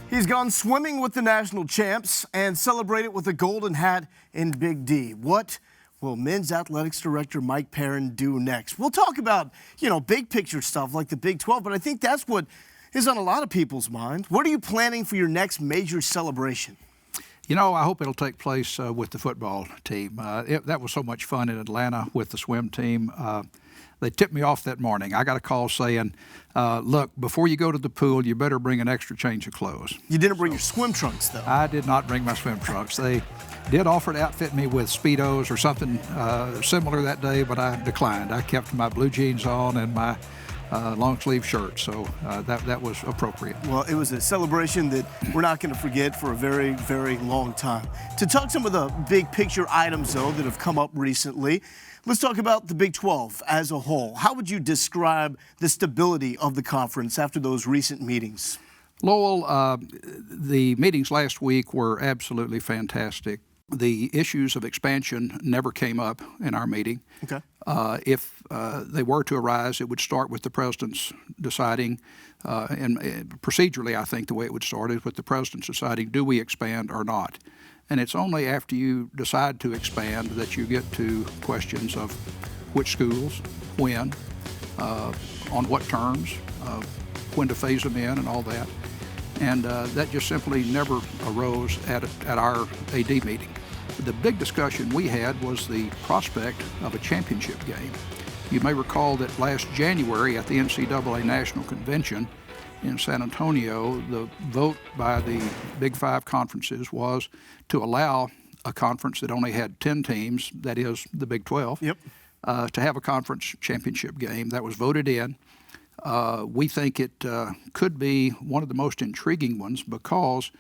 He's gone swimming with the national champs and celebrated with a golden hat in Big D. What will men's athletics director Mike Perrin do next? We'll talk about, big picture stuff like the Big 12, but I think that's what is on a lot of people's mind. What are you planning for your next major celebration? I hope it'll take place with the football team. That was so much fun in Atlanta with the swim team. They tipped me off that morning. I got a call saying, look, before you go to the pool, you better bring an extra change of clothes. You didn't bring your swim trunks, though. I did not bring my swim trunks. They did offer to outfit me with Speedos or something similar that day, but I declined. I kept my blue jeans on and my long sleeve shirt, so that was appropriate. Well, it was a celebration that we're not going to forget for a very, very long time. To talk some of the big picture items, though, that have come up recently, let's talk about the Big 12 as a whole. How would you describe the stability of the conference after those recent meetings? Lowell, the meetings last week were absolutely fantastic. The issues of expansion never came up in our meeting. Okay. If they were to arise, it would start with the president's deciding, and procedurally I think the way it would start is with the president's deciding, do we expand or not? And it's only after you decide to expand that you get to questions of which schools, when, on what terms, when to phase them in and all that. And that just simply never arose at our AD meeting. The big discussion we had was the prospect of a championship game. You may recall that last January at the NCAA National Convention in San Antonio, the vote by the Big Five conferences was to allow a conference that only had 10 teams, that is the Big 12, to have a conference championship game. That was voted in. We think it could be one of the most intriguing ones because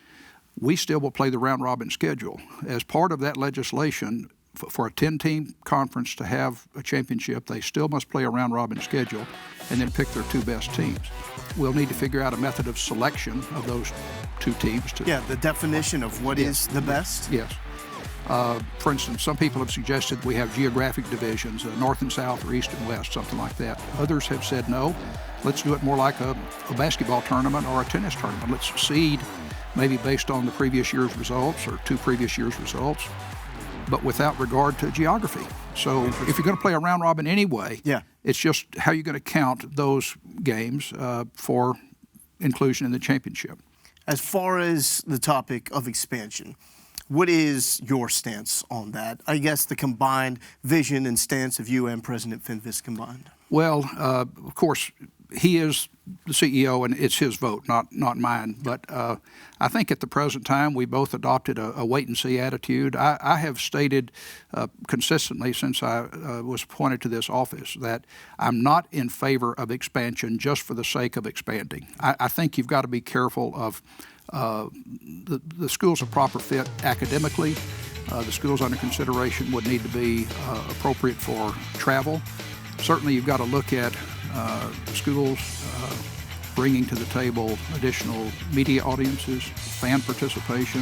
we still will play the round-robin schedule. As part of that legislation, for a 10-team conference to have a championship, they still must play a round-robin schedule and then pick their two best teams. We'll need to figure out a method of selection of those two teams. The definition of what is the best? Yes. For instance, some people have suggested we have geographic divisions, north and south or east and west, something like that. Others have said no, let's do it more like a basketball tournament or a tennis tournament. Let's seed maybe based on the previous year's results or two previous years' results, but without regard to geography. So if you're going to play a round robin anyway, it's just how you're going to count those games for inclusion in the championship. As far as the topic of expansion, what is your stance on that? I guess the combined vision and stance of you and President Fenves combined. Well, of course, he is the CEO, and it's his vote, not mine. But I think at the present time, we both adopted a wait-and-see attitude. I have stated consistently since I was appointed to this office that I'm not in favor of expansion just for the sake of expanding. I think you've got to be careful of the schools of proper fit academically. The schools under consideration would need to be appropriate for travel. Certainly, you've got to look at schools bringing to the table additional media audiences, fan participation.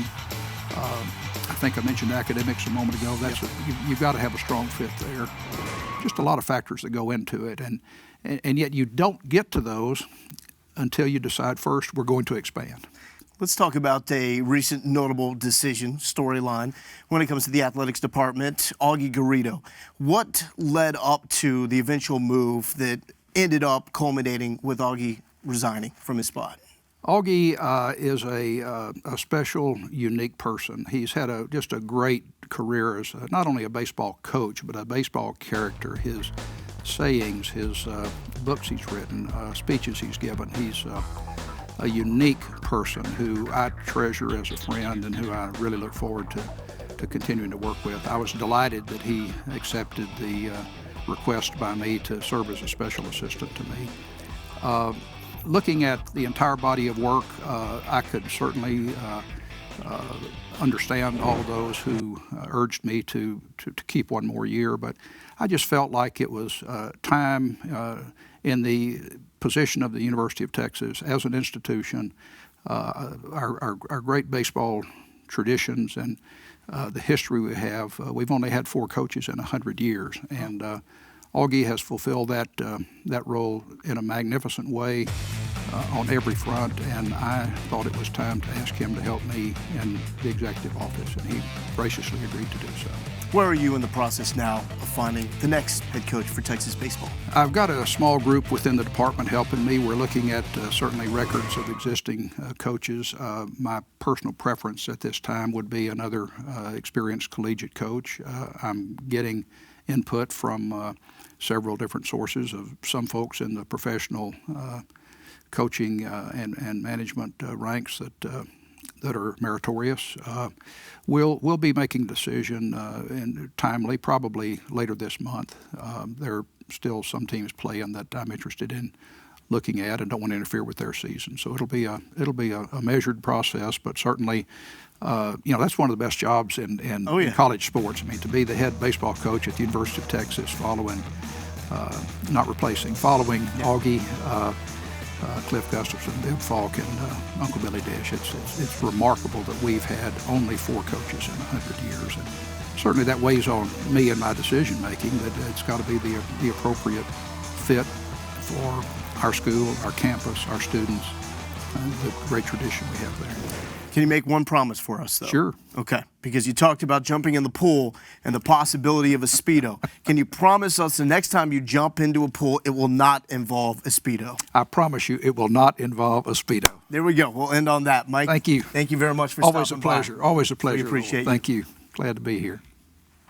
I think I mentioned academics a moment ago. You've got to have a strong fit there. Just a lot of factors that go into it, and yet you don't get to those until you decide first we're going to expand. Let's talk about a recent notable decision, storyline, when it comes to the athletics department. Lowell Galindo. What led up to the eventual move that ended up culminating with Lowell resigning from his spot? Lowell is a special, unique person. He's had just a great career as not only a baseball coach, but a baseball character. His sayings, his books he's written, speeches he's given. He's a unique person who I treasure as a friend and who I really look forward to continuing to work with. I was delighted that he accepted the request by me to serve as a special assistant to me. Looking at the entire body of work, I could certainly understand all of those who urged me to keep one more year, but I just felt like it was time in the position of the University of Texas as an institution, our great baseball traditions and the history we have. We've only had 4 coaches in 100 years, and Lowell has fulfilled that role in a magnificent way. on every front, and I thought it was time to ask him to help me in the executive office, and he graciously agreed to do so. Where are you in the process now of finding the next head coach for Texas baseball? I've got a small group within the department helping me. We're looking at certainly records of existing coaches. My personal preference at this time would be another experienced collegiate coach. I'm getting input from several different sources of some folks in the professional coaching and management ranks that are meritorious. We'll be making a decision in timely, probably later this month. There are still some teams playing that I'm interested in looking at and don't want to interfere with their season. So it'll be a measured process, but certainly, that's one of the best jobs in college sports. I mean, to be the head baseball coach at the University of Texas, following Augie, Cliff Gustafson, Bibb Falk, and Uncle Billy Dish. It's remarkable that we've had only 4 coaches in 100 years, and certainly that weighs on me in my decision making. That it's got to be the appropriate fit for our school, our campus, our students, and the great tradition we have there. Can you make one promise for us, though? Sure. Okay, because you talked about jumping in the pool and the possibility of a Speedo. Can you promise us the next time you jump into a pool, it will not involve a Speedo? I promise you it will not involve a Speedo. There we go. We'll end on that. Mike, thank you. Thank you very much for Always stopping a pleasure. by. Always a pleasure. We appreciate you. Thank you. Glad to be here.